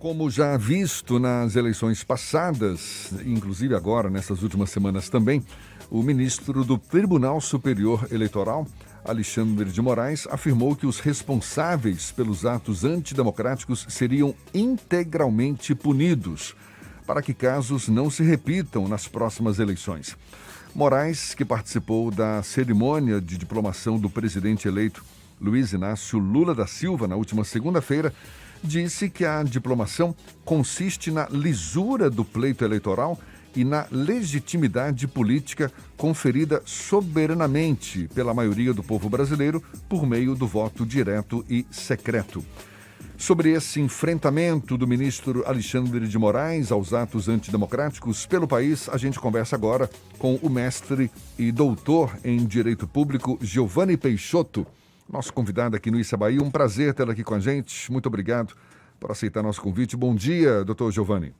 Como já visto nas eleições passadas, inclusive agora, nessas últimas semanas também, o ministro do Tribunal Superior Eleitoral, Alexandre de Moraes, afirmou que os responsáveis pelos atos antidemocráticos seriam integralmente punidos, para que casos não se repitam nas próximas eleições. Moraes, que participou da cerimônia de diplomação do presidente eleito Luiz Inácio Lula da Silva na última segunda-feira, disse que a diplomação consiste na lisura do pleito eleitoral e na legitimidade política conferida soberanamente pela maioria do povo brasileiro por meio do voto direto e secreto. Sobre esse enfrentamento do ministro Alexandre de Moraes aos atos antidemocráticos pelo país, a gente conversa agora com o mestre e doutor em Direito Público, Giovanni Peixoto, nosso convidado aqui no Issa Bahia. Um prazer tê-lo aqui com a gente. Muito obrigado por aceitar nosso convite. Bom dia, doutor Giovanni.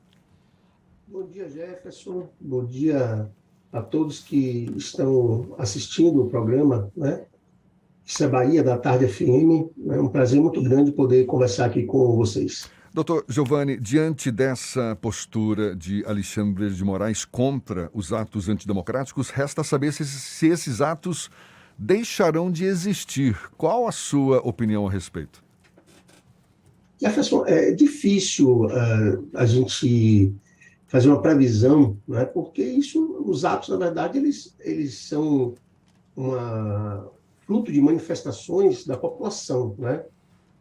Bom dia, Jefferson. Bom dia a todos que estão assistindo o programa, né? Issa Bahia, da Tarde FM. É um prazer muito grande poder conversar aqui com vocês. Doutor Giovanni, diante dessa postura de Alexandre de Moraes contra os atos antidemocráticos, resta saber se esses atos deixarão de existir. Qual a sua opinião a respeito? Jefferson, é difícil a gente fazer uma previsão, né? Porque os atos, na verdade, eles são fruto de manifestações da população, né?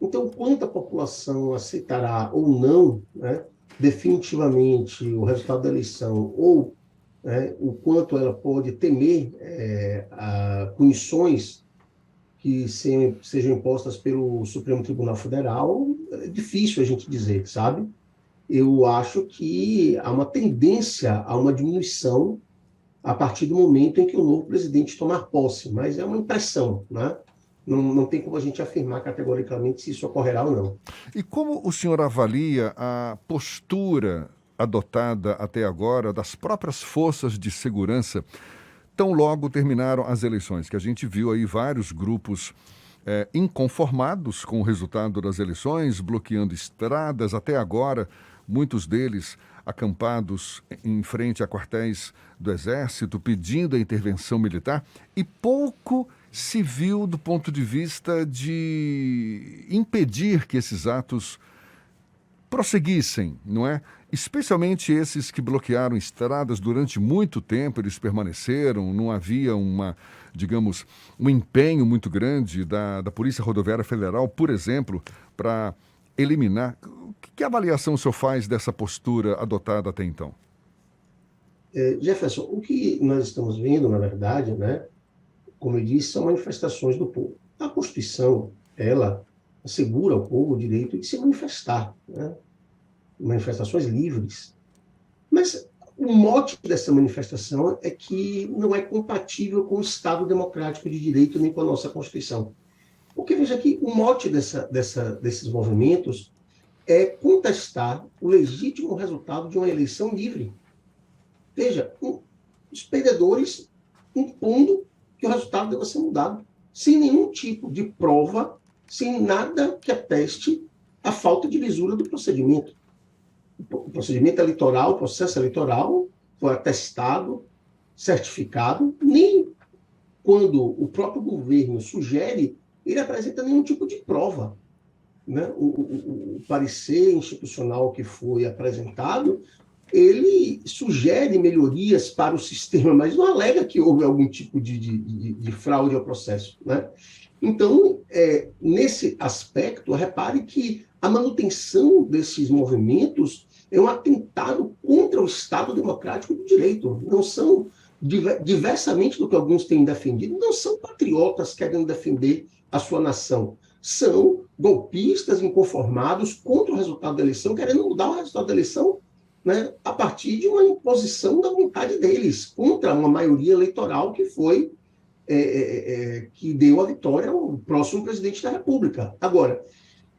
Então, quanto a população aceitará ou não, né, definitivamente o resultado da eleição, ou o quanto ela pode temer punições que sejam impostas pelo Supremo Tribunal Federal, é difícil a gente dizer, sabe? Eu acho que há uma tendência a uma diminuição a partir do momento em que o novo presidente tomar posse, mas é uma impressão, né? Não tem como a gente afirmar categoricamente se isso ocorrerá ou não. E como o senhor avalia a postura adotada até agora das próprias forças de segurança, tão logo terminaram as eleições, que a gente viu aí vários grupos inconformados com o resultado das eleições, bloqueando estradas, até agora, muitos deles acampados em frente a quartéis do Exército, pedindo a intervenção militar, e pouco se viu do ponto de vista de impedir que esses atos prosseguissem, não é? Especialmente esses que bloquearam estradas durante muito tempo, eles permaneceram, não havia um empenho muito grande da Polícia Rodoviária Federal, por exemplo, para eliminar. Que avaliação o senhor faz dessa postura adotada até então? Jefferson, o que nós estamos vendo, na verdade, né, como eu disse, são manifestações do povo. A Constituição, ela assegura ao povo o direito de se manifestar, né? Manifestações livres. Mas o mote dessa manifestação é que não é compatível com o Estado democrático de direito nem com a nossa Constituição. Porque, veja que o mote desses movimentos é contestar o legítimo resultado de uma eleição livre. Veja, os perdedores impondo que o resultado deva ser mudado, sem nenhum tipo de prova, sem nada que ateste a falta de lisura do procedimento. O procedimento eleitoral, o processo eleitoral foi atestado, certificado, nem quando o próprio governo sugere, ele apresenta nenhum tipo de prova. Né? O parecer institucional que foi apresentado, ele sugere melhorias para o sistema, mas não alega que houve algum tipo de fraude ao processo. Né? Então, nesse aspecto, repare que a manutenção desses movimentos é um atentado contra o Estado democrático de direito. Não são, diversamente do que alguns têm defendido, não são patriotas querendo defender a sua nação. São golpistas inconformados contra o resultado da eleição, querendo mudar o resultado da eleição, né, a partir de uma imposição da vontade deles, contra uma maioria eleitoral que foi que deu a vitória ao próximo presidente da República. Agora,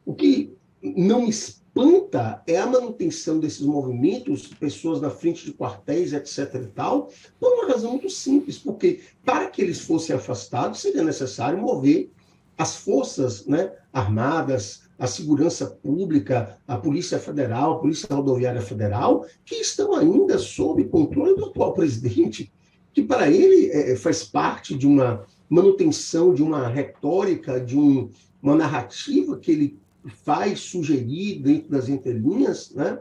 o que não me espanta é a manutenção desses movimentos, pessoas na frente de quartéis, etc. e tal, por uma razão muito simples, porque para que eles fossem afastados, seria necessário mover as forças, né, armadas, a Segurança Pública, a Polícia Federal, a Polícia Rodoviária Federal, que estão ainda sob controle do atual presidente, que para ele faz parte de uma manutenção de uma retórica, de uma narrativa que ele faz sugerir dentro das entrelinhas, né,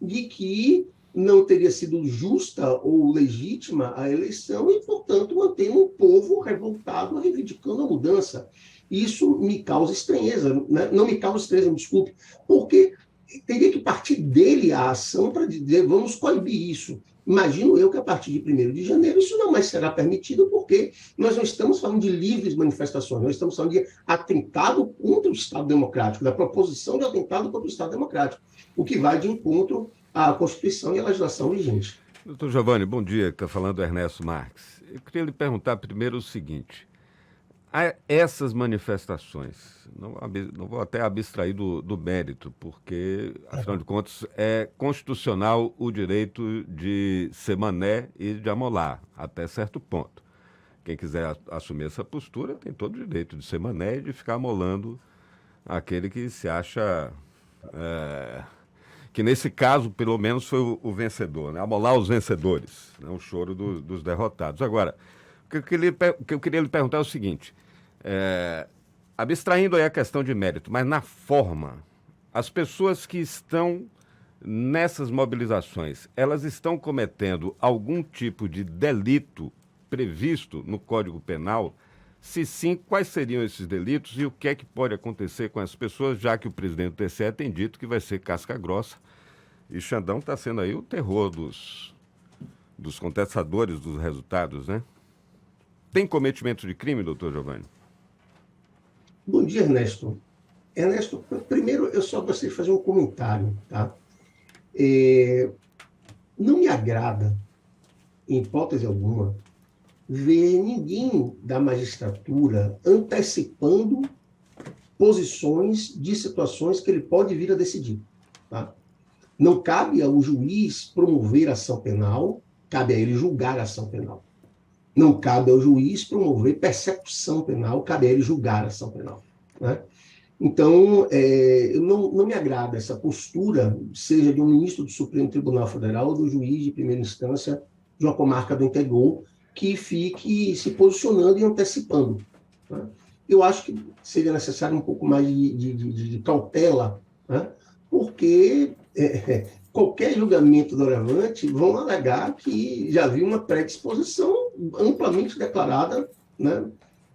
de que não teria sido justa ou legítima a eleição e, portanto, mantém um povo revoltado, reivindicando a mudança. Isso me causa estranheza, né? Não me causa estranheza, me desculpe, porque teria que partir dele a ação para dizer vamos coibir isso. Imagino eu que a partir de 1º de janeiro isso não mais será permitido, porque nós não estamos falando de livres manifestações, nós estamos falando de atentado contra o Estado Democrático, da proposição de atentado contra o Estado Democrático, o que vai de encontro à Constituição e à legislação vigente. Doutor Giovanni, bom dia, está falando Ernesto Marques. Eu queria lhe perguntar primeiro o seguinte: essas manifestações, não vou até abstrair do mérito, porque, afinal de contas, é constitucional o direito de ser mané e de amolar, até certo ponto. Quem quiser assumir essa postura tem todo o direito de ser mané e de ficar amolando aquele que se acha... que nesse caso, pelo menos, foi o vencedor, né? Amolar os vencedores, né? O choro dos derrotados. Agora, o que eu queria lhe perguntar é o seguinte, abstraindo aí a questão de mérito, mas na forma, as pessoas que estão nessas mobilizações, elas estão cometendo algum tipo de delito previsto no Código Penal? Se sim, quais seriam esses delitos e o que é que pode acontecer com as pessoas, já que o presidente do TSE tem dito que vai ser casca grossa e Xandão está sendo aí o terror dos contestadores dos resultados, né? Tem cometimento de crime, doutor Giovanni? Bom dia, Ernesto. Ernesto, primeiro eu só gostaria de fazer um comentário, tá? Não me agrada, em hipótese alguma, ver ninguém da magistratura antecipando posições de situações que ele pode vir a decidir. Tá? Não cabe ao juiz promover ação penal, cabe a ele julgar a ação penal. Não cabe ao juiz promover persecução penal, cabe a ele julgar a ação penal. Né? Então, não me agrada essa postura, seja de um ministro do Supremo Tribunal Federal ou do juiz de primeira instância de uma comarca do interior, que fique se posicionando e antecipando. Né? Eu acho que seria necessário um pouco mais de cautela, né? Porque qualquer julgamento doravante vão alegar que já havia uma predisposição amplamente declarada, né,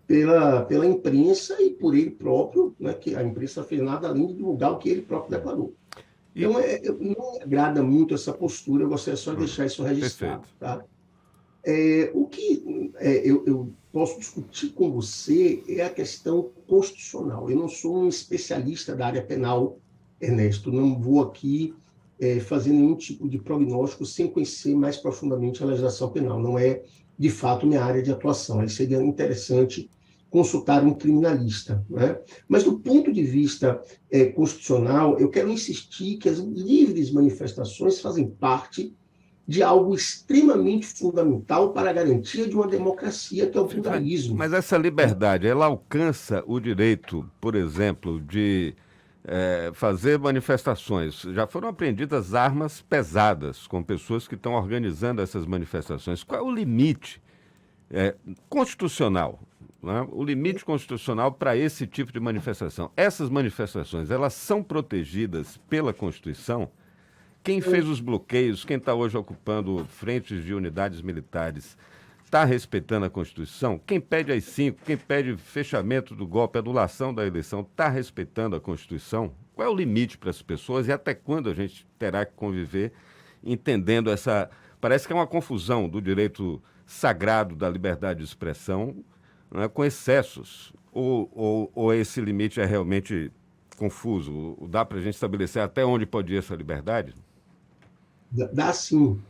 pela imprensa e por ele próprio, né, que a imprensa fez nada além de divulgar o que ele próprio declarou. Então, não me agrada muito essa postura, eu gostaria só de deixar isso registrado. Tá? O que eu posso discutir com você é a questão constitucional. Eu não sou um especialista da área penal, Ernesto, não vou aqui fazer nenhum tipo de prognóstico sem conhecer mais profundamente a legislação penal. Não é, de fato, minha área de atuação. Aí seria interessante consultar um criminalista. Né? Mas, do ponto de vista constitucional, eu quero insistir que as livres manifestações fazem parte de algo extremamente fundamental para a garantia de uma democracia, que é o pluralismo. Mas essa liberdade, ela alcança o direito, por exemplo, de fazer manifestações? Já foram apreendidas armas pesadas com pessoas que estão organizando essas manifestações. Qual é o limite constitucional? Né? O limite constitucional para esse tipo de manifestação. Essas manifestações, elas são protegidas pela Constituição? Quem fez os bloqueios, quem está hoje ocupando frentes de unidades militares, está respeitando a Constituição? Quem pede AI-5, quem pede fechamento do golpe, anulação da eleição, está respeitando a Constituição? Qual é o limite para as pessoas e até quando a gente terá que conviver entendendo essa... Parece que é uma confusão do direito sagrado da liberdade de expressão, né, com excessos. Ou esse limite é realmente confuso? Dá para a gente estabelecer até onde pode ir essa liberdade? Dá sim,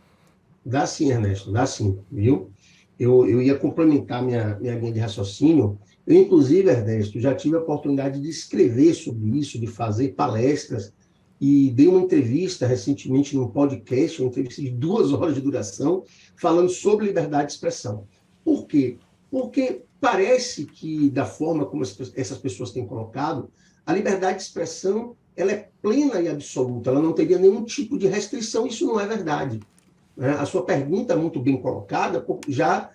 Ernesto, dá sim, viu? Eu ia complementar minha linha de raciocínio. Eu, inclusive, Ernesto, já tive a oportunidade de escrever sobre isso, de fazer palestras, e dei uma entrevista recentemente num podcast, uma entrevista de 2 horas de duração, falando sobre liberdade de expressão. Por quê? Porque parece que, da forma como essas pessoas têm colocado, a liberdade de expressão ela é plena e absoluta, ela não teria nenhum tipo de restrição, isso não é verdade. Né? A sua pergunta, muito bem colocada, já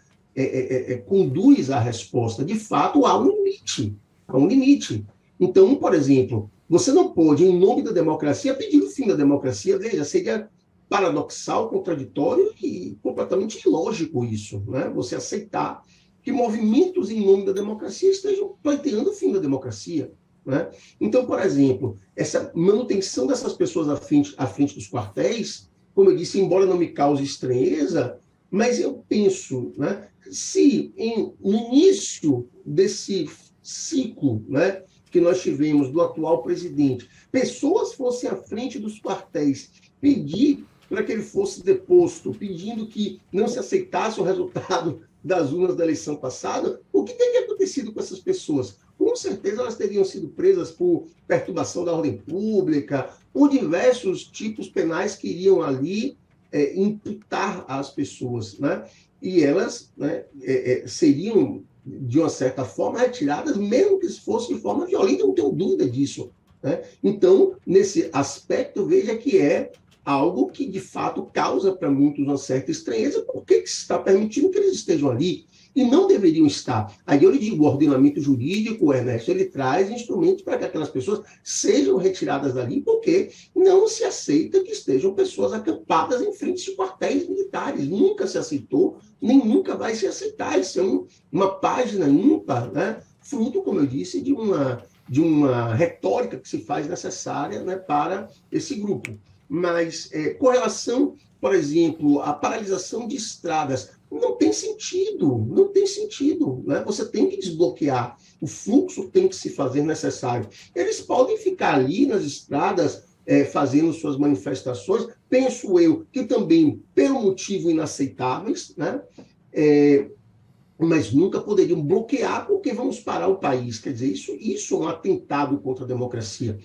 conduz à resposta. De fato, há um limite. Há um limite. Então, por exemplo, você não pode, em nome da democracia, pedir o fim da democracia. Veja, seria paradoxal, contraditório e completamente ilógico isso, né? Você aceitar que movimentos em nome da democracia estejam pleiteando o fim da democracia. Né? Então, por exemplo, essa manutenção dessas pessoas à frente dos quartéis, como eu disse, embora não me cause estranheza, mas eu penso, né, se no início desse ciclo, né, que nós tivemos do atual presidente, pessoas fossem à frente dos quartéis pedir para que ele fosse deposto, pedindo que não se aceitasse o resultado das urnas da eleição passada, o que teria acontecido com essas pessoas? Com certeza elas teriam sido presas por perturbação da ordem pública, por diversos tipos penais que iriam ali imputar às pessoas, né? E elas, né, seriam, de uma certa forma, retiradas, mesmo que fosse de forma violenta, eu não tenho dúvida disso. Né? Então, nesse aspecto, veja que é algo que, de fato, causa para muitos uma certa estranheza, porque se está permitindo que eles estejam ali e não deveriam estar. Aí eu lhe digo, o ordenamento jurídico, Ernesto, ele traz instrumentos para que aquelas pessoas sejam retiradas dali, porque não se aceita que estejam pessoas acampadas em frente de quartéis militares. Nunca se aceitou, nem nunca vai se aceitar. Isso é uma página ímpar, né? Fruto, como eu disse, de uma retórica que se faz necessária, né, para esse grupo. Mas, com relação, por exemplo, à paralisação de estradas, não tem sentido, não tem sentido. Né? Você tem que desbloquear, o fluxo tem que se fazer necessário. Eles podem ficar ali nas estradas, fazendo suas manifestações, penso eu, que também, pelo motivo inaceitáveis, né? Mas nunca poderiam bloquear porque vamos parar o país. Quer dizer, isso é um atentado contra a democracia.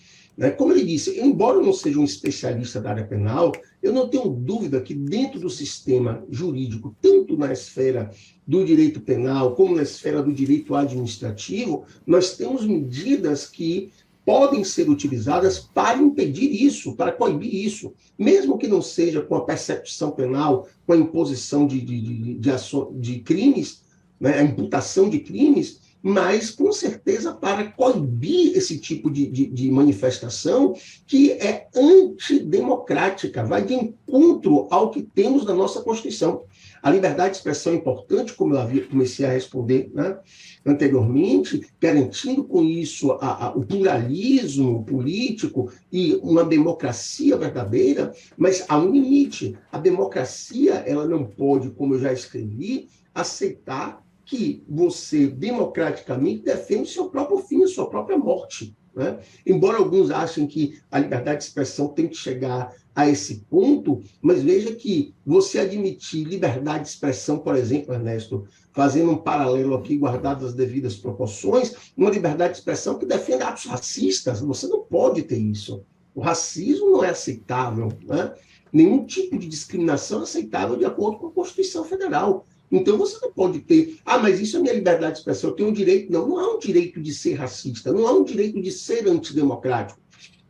Como ele disse, embora eu não seja um especialista da área penal, eu não tenho dúvida que dentro do sistema jurídico, tanto na esfera do direito penal como na esfera do direito administrativo, nós temos medidas que podem ser utilizadas para impedir isso, para coibir isso, mesmo que não seja com a persecução penal, com a imposição de crimes, né, a imputação de crimes, mas, com certeza, para coibir esse tipo de manifestação que é antidemocrática, vai de encontro ao que temos na nossa Constituição. A liberdade de expressão é importante, como eu comecei a responder, né, anteriormente, garantindo com isso o pluralismo político e uma democracia verdadeira, mas há um limite. A democracia ela não pode, como eu já escrevi, aceitar que você, democraticamente, defende o seu próprio fim, a sua própria morte. Né? Embora alguns achem que a liberdade de expressão tem que chegar a esse ponto, mas veja que você admitir liberdade de expressão, por exemplo, Ernesto, fazendo um paralelo aqui, guardadas as devidas proporções, uma liberdade de expressão que defende atos racistas, você não pode ter isso. O racismo não é aceitável, né? Nenhum tipo de discriminação é aceitável de acordo com a Constituição Federal. Então, você não pode ter, mas isso é minha liberdade de expressão, eu tenho um direito. Não, não há um direito de ser racista, não há um direito de ser antidemocrático.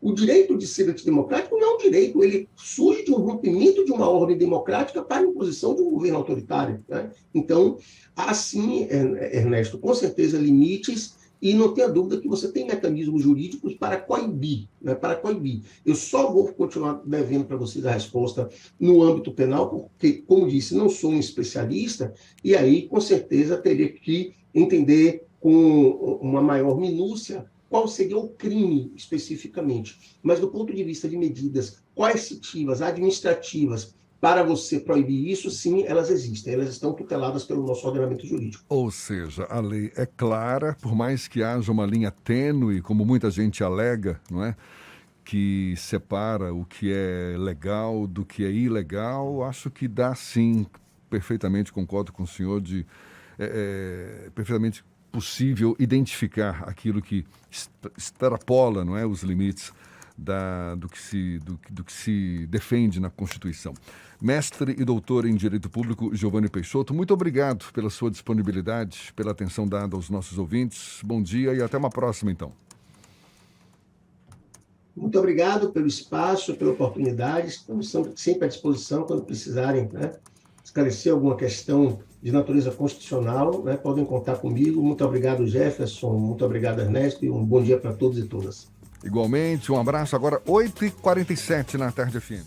O direito de ser antidemocrático não é um direito, ele surge de um rompimento de uma ordem democrática para a imposição de um governo autoritário. Né? Então, há sim, Ernesto, com certeza limites, e não tenha dúvida que você tem mecanismos jurídicos para coibir, né, para coibir. Eu só vou continuar devendo para vocês a resposta no âmbito penal, porque, como disse, não sou um especialista, e aí, com certeza, teria que entender com uma maior minúcia qual seria o crime especificamente. Mas, do ponto de vista de medidas coercitivas, administrativas, para você proibir isso, sim, elas existem. Elas estão tuteladas pelo nosso ordenamento jurídico. Ou seja, a lei é clara, por mais que haja uma linha tênue, como muita gente alega, não é? Que separa o que é legal do que é ilegal, acho que dá sim, perfeitamente, concordo com o senhor, perfeitamente possível identificar aquilo que extrapola, não é, os limites do que se defende na Constituição. Mestre e doutor em Direito Público, Giovanni Peixoto, muito obrigado pela sua disponibilidade, pela atenção dada aos nossos ouvintes. Bom dia e até uma próxima, então. Muito obrigado pelo espaço, pela oportunidade. Estamos sempre à disposição quando precisarem, né, esclarecer alguma questão de natureza constitucional, né, podem contar comigo. Muito obrigado, Jefferson. Muito obrigado, Ernesto. E um bom dia para todos e todas. Igualmente, um abraço. Agora, 8h47 na Tarde FM.